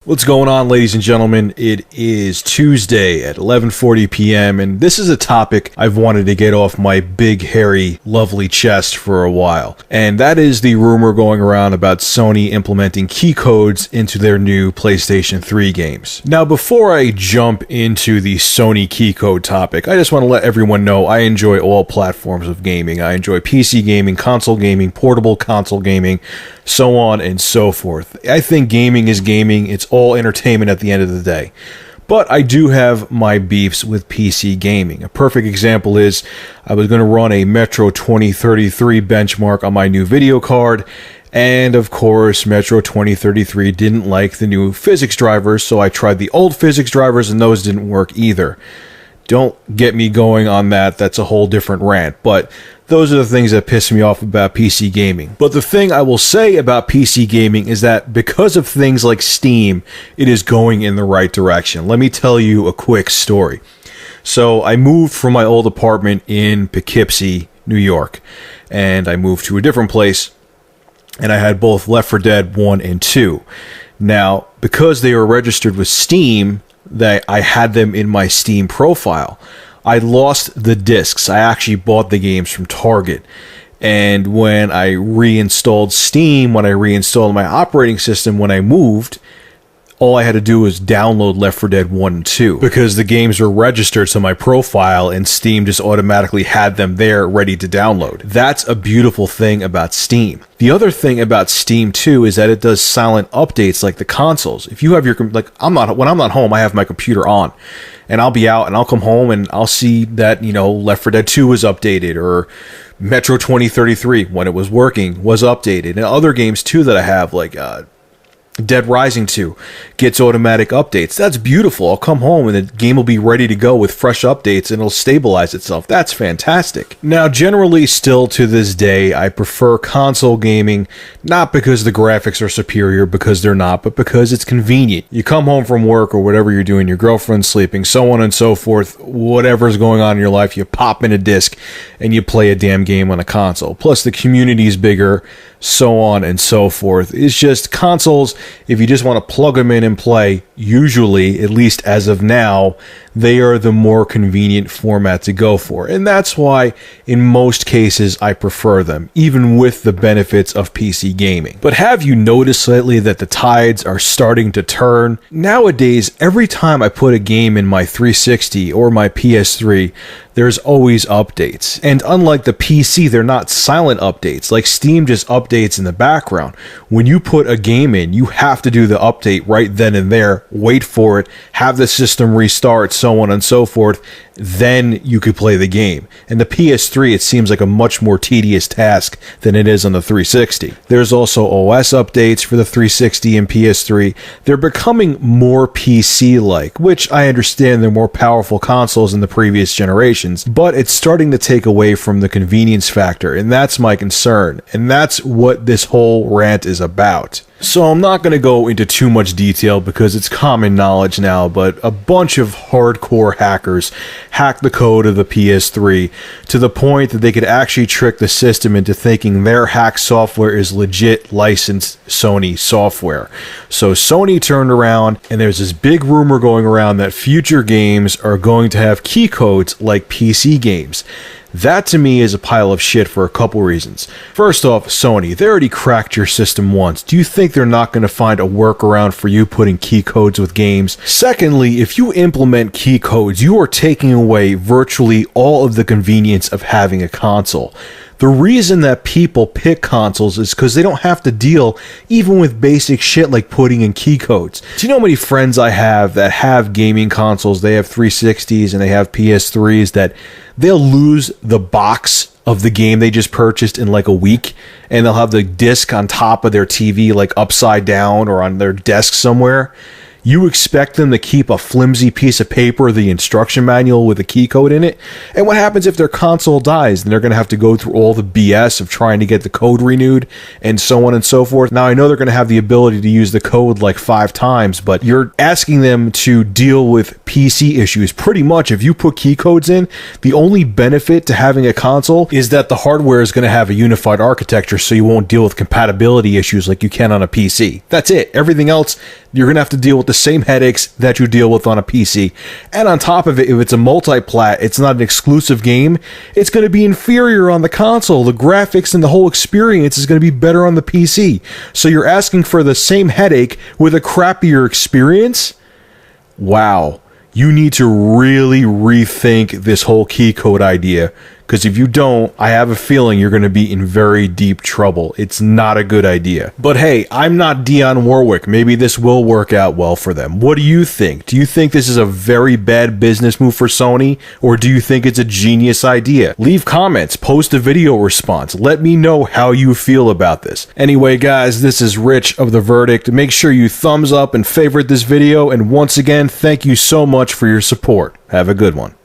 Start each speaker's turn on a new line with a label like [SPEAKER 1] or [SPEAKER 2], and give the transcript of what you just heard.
[SPEAKER 1] What's going on, ladies and gentlemen? It is Tuesday at 11:40 p.m. and this is a topic I've wanted to get off my big, hairy, lovely chest for a while. And that is the rumor going around about Sony implementing keycodes into their new PlayStation 3 games. Now, before I jump into the Sony keycode topic, I just want to let everyone know I enjoy all platforms of gaming. I enjoy PC gaming, console gaming, portable console gaming, so on and so forth. I think gaming is gaming. It's all entertainment at the end of the day. But I do have my beefs with PC gaming. A perfect example is I was going to run a Metro 2033 benchmark on my new video card, and of course Metro 2033 didn't like the new physics drivers, so I tried the old physics drivers and those didn't work either. Don't get me going on that, that's a whole different rant, but those are the things that piss me off about PC gaming. But the thing I will say about PC gaming is that because of things like Steam, it is going in the right direction. Let me tell you a quick story. So I moved from my old apartment in Poughkeepsie, New York, and I moved to a different place, and I had both Left 4 Dead 1 and 2. Now, because they were registered with Steam, that I had them in my Steam profile. I lost the discs. I actually bought the games from Target. And when I reinstalled Steam, when I reinstalled my operating system, when I moved, all I had to do was download Left 4 Dead 1 and 2 because the games were registered to my profile and Steam just automatically had them there ready to download. That's a beautiful thing about Steam. The other thing about Steam too is that it does silent updates like the consoles. If you have your, when I'm not home, I have my computer on and I'll be out and I'll come home and I'll see that, Left 4 Dead 2 was updated or Metro 2033 when it was working was updated, and other games too that I have like, Dead Rising 2 gets automatic updates. That's beautiful. I'll come home and the game will be ready to go with fresh updates and it'll stabilize itself. That's fantastic. Now, generally, still to this day, I prefer console gaming, not because the graphics are superior, because they're not, but because it's convenient. You come home from work or whatever you're doing, your girlfriend's sleeping, so on and so forth, whatever's going on in your life, you pop in a disc and you play a damn game on a console. Plus, the community's bigger, so on and so forth. It's just consoles, if you just want to plug them in and play, usually, at least as of now, they are the more convenient format to go for. And that's why, in most cases, I prefer them, even with the benefits of PC gaming. But have you noticed lately that the tides are starting to turn? Nowadays, every time I put a game in my 360 or my PS3, there's always updates. And unlike the PC, they're not silent updates. Like Steam just updates in the background. When you put a game in, you have to do the update right then and there, wait for it, have the system restart, so on and so forth, then you could play the game. And the PS3, it seems like a much more tedious task than it is on the 360. There's also OS updates for the 360 and PS3. They're becoming more PC-like, which I understand they're more powerful consoles than the previous generations, but it's starting to take away from the convenience factor, and that's my concern, and that's what this whole rant is about. So I'm not going to go into too much detail because it's common knowledge now, but a bunch of hardcore hackers hacked the code of the PS3 to the point that they could actually trick the system into thinking their hacked software is legit licensed Sony software. So Sony turned around, and there's this big rumor going around that future games are going to have key codes like PC games. That to me is a pile of shit for a couple reasons. First off, Sony, they already cracked your system once. Do you think they're not going to find a workaround for you putting key codes with games? Secondly, if you implement key codes, you are taking away virtually all of the convenience of having a console. The reason that people pick consoles is because they don't have to deal even with basic shit like putting in key codes. Do you know how many friends I have that have gaming consoles? They have 360s and they have PS3s that they'll lose the box of the game they just purchased in like a week, and they'll have the disc on top of their TV like upside down or on their desk somewhere. You expect them to keep a flimsy piece of paper, the instruction manual with a key code in it? And what happens if their console dies? Then they're going to have to go through all the BS of trying to get the code renewed and so on and so forth. Now, I know they're going to have the ability to use the code like 5 times, but you're asking them to deal with PC issues. Pretty much, if you put key codes in, the only benefit to having a console is that the hardware is going to have a unified architecture, so you won't deal with compatibility issues like you can on a PC. That's it. Everything else, you're going to have to deal with the same headaches that you deal with on a PC. And on top of it, if it's a multi-plat, it's not an exclusive game, it's going to be inferior on the console. The graphics and the whole experience is going to be better on the PC. So you're asking for the same headache with a crappier experience? Wow. You need to really rethink this whole key code idea, because if you don't, I have a feeling you're going to be in very deep trouble. It's not a good idea. But hey, I'm not Dionne Warwick. Maybe this will work out well for them. What do you think? Do you think this is a very bad business move for Sony, or do you think it's a genius idea? Leave comments, post a video response. Let me know how you feel about this. Anyway, guys, this is Rich of The Verdict. Make sure you thumbs up and favorite this video, and once again, thank you so much for your support. Have a good one.